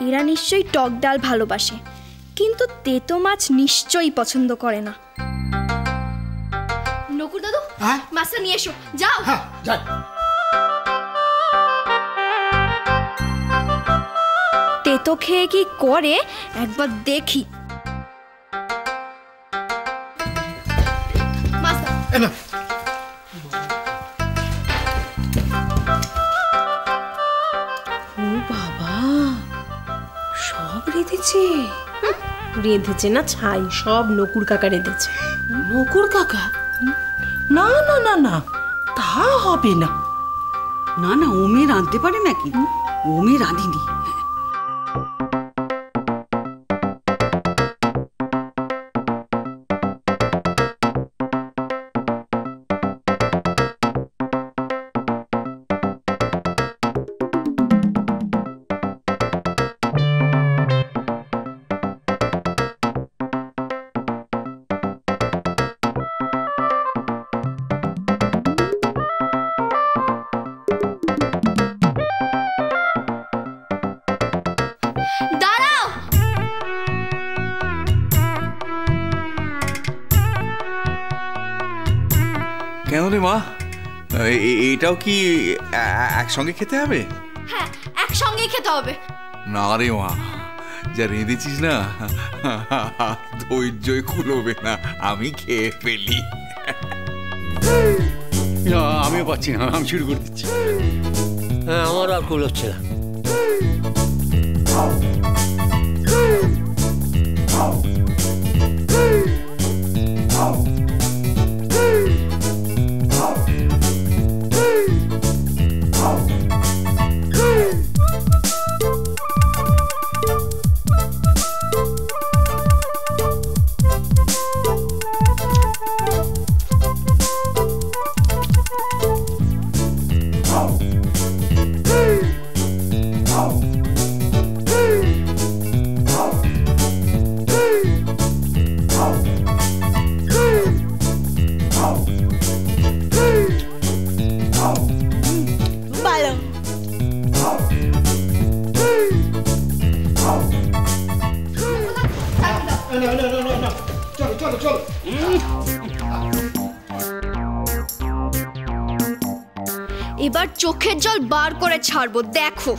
এরা নিশ্চয়ই টক ডাল ভালোবাসে, কিন্তু তেতো মাছ নিশ্চয়ই পছন্দ করে না। নকুর দাদু, মাছটা নিয়ে এসো, যাও। যাই। তেতো খেয়ে কি করে একবার দেখি। ও বাবা, সব রেঁধেছে। রেঁধেছে না ছাই, সব নকুর কাকা রেঁধেছে। নকুর কাকা? না না না না, তা হবে না। না না, ও মেয়ে রাঁধতে পারে নাকি? ও মেয়ে রাঁধেনি। কেন রে মা, এটাও কি একসঙ্গে খেতে হবে? হ্যাঁ, একসঙ্গেই খেতে হবে। না রে মা, যা রেঁধেছিস না, ধৈর্যই কুলোবে না, আমি খেয়ে ফেলি। আমিও পাচ্ছি না, আমি শুরু করে দিচ্ছি। হ্যাঁ, আমার আর কুলোচ্ছে না। এবার চোখের জল বার করে ছাড়বো, দেখো।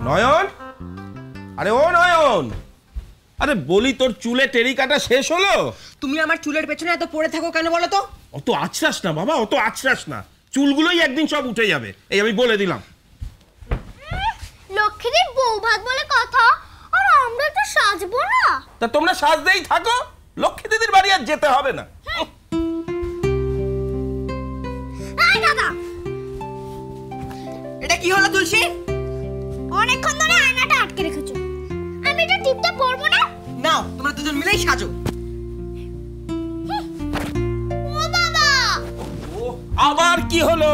নয়ন, আরে ও নয়ন, আরে বলি তোর চুলে টেরি কাটা শেষ হলো? তুমি আমার চুলের পেছনে এত পড়ে থাকো কেন বলো তো? অত আছড়াস না বাবা, অত আছড়াস না, চুলগুলোই একদিন সব উঠে যাবে, এই আমি বলে দিলাম। লক্ষ্মীদের বৌভাত বলে কথা, আর আমরা তো সাজবো না। তা তোমরা সাজতেই থাকো, লক্ষ্মী দিদির বাড়ি আর যেতে হবে না। এই দাদা, এটা কি হলো তুলসী? অনেকক্ষণ ধরে আয়নাটা আটকে রেখেছো, আমি এটা টিপতে পারবো না। নাও, তোমরা দুজন মিলেই সাজো। ও বাবা, ও আবার কি হলো?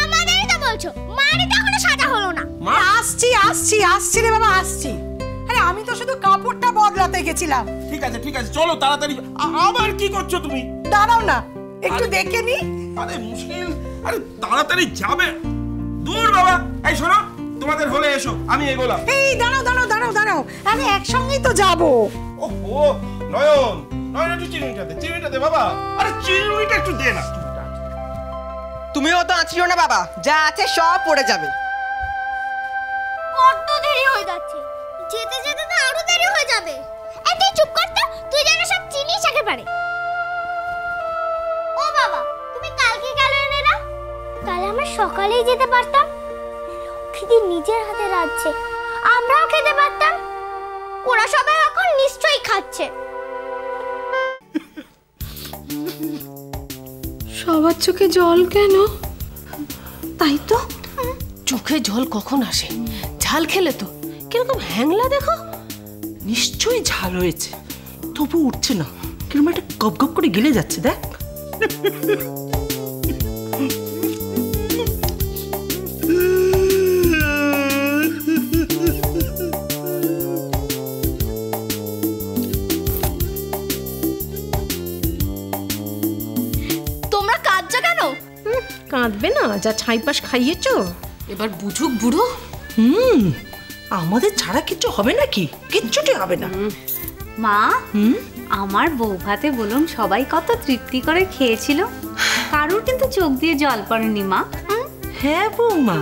আমাদেরই তো বলছো, মায়ের তো এখনো সাজা হলো না। মা আসছি আসছি আসছি রে বাবা, আসছি। আরে আমি তো শুধু কাপড়টা বদলাতে গেছিলাম। ঠিক আছে ঠিক আছে, চলো তাড়াতাড়ি। আবার কি করছো তুমি? দাঁড়াও না, একটু দেখে নি। আরে মুশকিল, আরে তাড়াতাড়ি যাবে। দূর বাবা, এই শোনো, তোমাদের হলে এসো, আমি এগোলাম। এই দাঁড়াও দাঁড়াও দাঁড়াও দাঁড়াও, আরে একসঙ্গেই তো যাবো। ও নয়ন, নয়ন একটু চিরুনিটা দে বাবা। আরে চিরুনিটা একটু দে না। তুমিও তো আঁচিও না বাবা, যা আছে সব পড়ে যাবে। বড্ড দেরি হয়ে যাচ্ছে, যেতে যেতে তো আরো দেরি হয়ে যাবে। এই তুই চুপ কর তো, তুই যেন সব চিনিস একেবারে। ও বাবা, তুমি কালকে কেন এলে না? কাল আমরা সকালেই যেতে পারতাম। লক্ষ্মীদি নিজের হাতে রাঁধছে, আমরাও খেতে পারতাম। ওরা সবাই এখন নিশ্চয়ই খাচ্ছে। সবার চোখে জল কেন? তাই তো, চোখে জল কখন আসে? ঝাল খেলে তো। কিরকম হ্যাংলা দেখো। নিশ্চয়ই ঝাল হয়েছে, তবু উঠছে না। কিরকম একটা গপ গপ করে গিলে যাচ্ছে দেখ। তোমরা কাঁদছো কেন? কাঁদবে না, যা ছাইপাশ খাইয়েছো। এবার বুঝুক বুড়ো। আমাদের ছাড়া কিচ্ছু হবে নাকি? কিচ্ছুটি হবে না। মা, আমার বউ ভাতে বলুন সবাই কত তৃপ্তি করে খেয়েছিল, কারোর কিন্তু চোখ দিয়ে জল পড়েনি মা। হ্যাঁ বৌমা,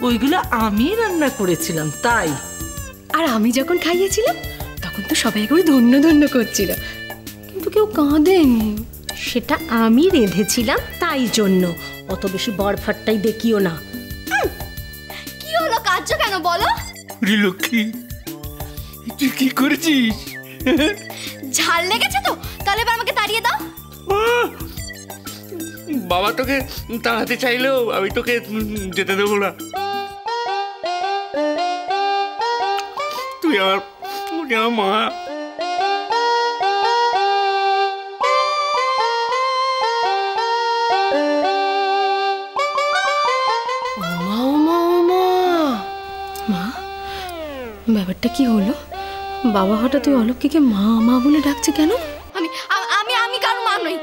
ওইগুলো আমি রান্না করেছিলাম তাই। আর আমি যখন খাইয়েছিলাম তখন তো সবাই করে ধন্য ধন্য করছিল, কিন্তু কেউ কাঁদেনি। সেটা আমি রেঁধেছিলাম তাই জন্য। অত বেশি বরফাটটাই দেখিও না। কি হলো, কাঁদছো কেন বলো? লক্ষ্মী, তুই কি করেছিস? ঝাল লেগেছে তো? তাহলে এবার আমাকে তাড়িয়ে দাও। বাবা তোকে তাড়াতে চাইলেও আমি তোকে যেতে দেবো না। তুই আমার মা। ব্যাপারটা কি হলো? বাবা হঠাৎ ওই অলক্ষ্মীকে মা মা বলে ডাকছে কেন? আমি আমি আমি কারো মা নই।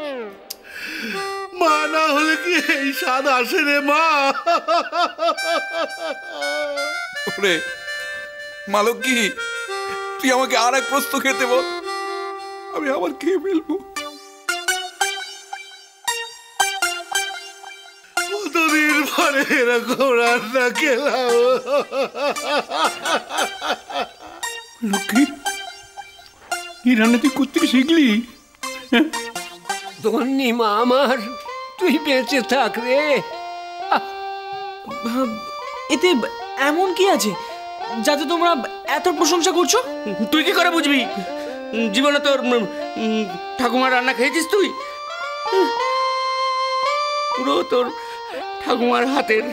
মা না হলে কি এই স্বাদ আসে রে মা? ওরে মালকী, তুই আমাকে আর এক প্রশ্ন খেতে বল, আমি আবার খেয়ে ফেলবো। কতদিন পরে এরকম রান্না খেলাম। লক্ষ্মী, এই রান্না তুই কোত্থেকে শিখলি? ধন্যি মা আমার, তুই বেঁচে থাক রে। এতে এমন কি আছে যাতে তোমরা এত প্রশংসা করছো? তুই কি করে বুঝবি? জীবনে তোর ঠাকুমার রান্না খেয়েছিস তুই? পুরো তোর ঠাকুমার হাতের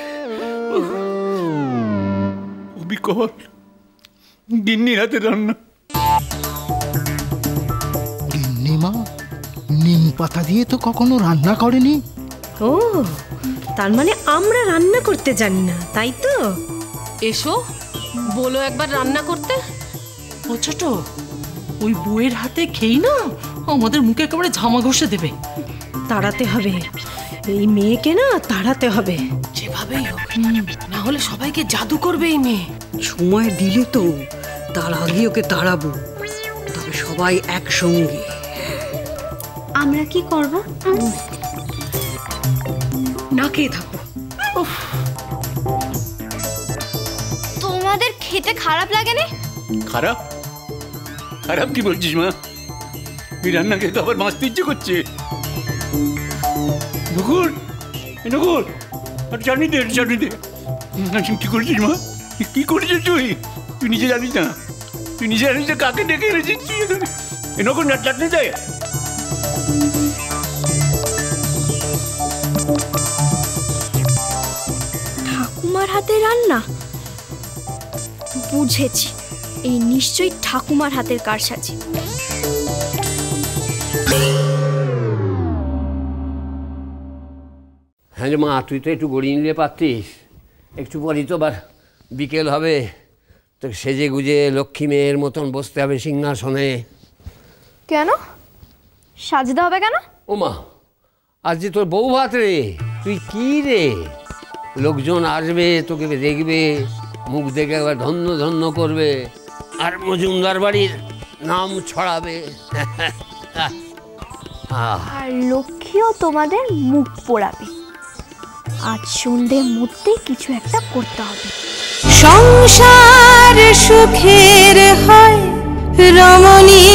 অবিকল গিন্নির হাতের রান্না। গিন্নি মা নিম পাতা দিয়ে তো কখনো রান্না করেনি। ও, তার মানে আমরা রান্না করতে জানি না, তাই তো? এসো, বলো একবার রান্না করতে। ও ছোট, ওই বউয়ের হাতে খেই না আমাদের মুখে একেবারে ঝামা ঘষে দেবে। তাড়াতে হবে এই মেয়েকে, না তাড়াতে হবে যেভাবেই হোক, না হলে সবাইকে জাদু করবে এই মেয়ে। সময় দিলে তো, তার আগে ওকে তাড়াবো, তবে সবাই একসঙ্গে। আমরা কি করব? না খেয়ে থাকো। তোমাদের খেতে খারাপ লাগে না? খারাপ? খারাপ কি বলছিস মা? এই রান্না খেয়ে তো আবার বাঁচতে ইচ্ছে করছে। নকুল, নকুল, আর জানি দে, জানি দে। কি করেছিস মা? কি করেছিস তুই? তুই নিজে জানিস না? তুই নিজে জানিস না কাকে ডেকে এনেছিস তুই এখানে? নকুল, না চাটনি দেয়। ঠাকুমার হাতে রান্না? বুঝেছি, এই নিশ্চয়ই ঠাকুমার হাতের কারসাজি। হ্যাঁ রে মা, তুই তো একটু গড়িয়ে নিলে পারতিস। একটু পরই তো আবার বিকেল হবে, তো সেজে গুজে লক্ষ্মী মেয়ের মতন বসতে হবে সিংহাসনে। কেন সাজতে হবে কেন? ও মা, আজ যে তোর বউ ভাত রে, তুই কি রে? লোকজন আসবে, তোকে দেখবে, মুখ দেখে একবার ধন্য ধন্য করবে আর মজুমদার বাড়ির নাম ছড়াবে। আর লক্ষ্মীও তোমাদের মুখ পোড়াবে। আজ সন্ধ্যের মধ্যে কিছু একটা করতে হবে। সংসার সুখের হয় রমণী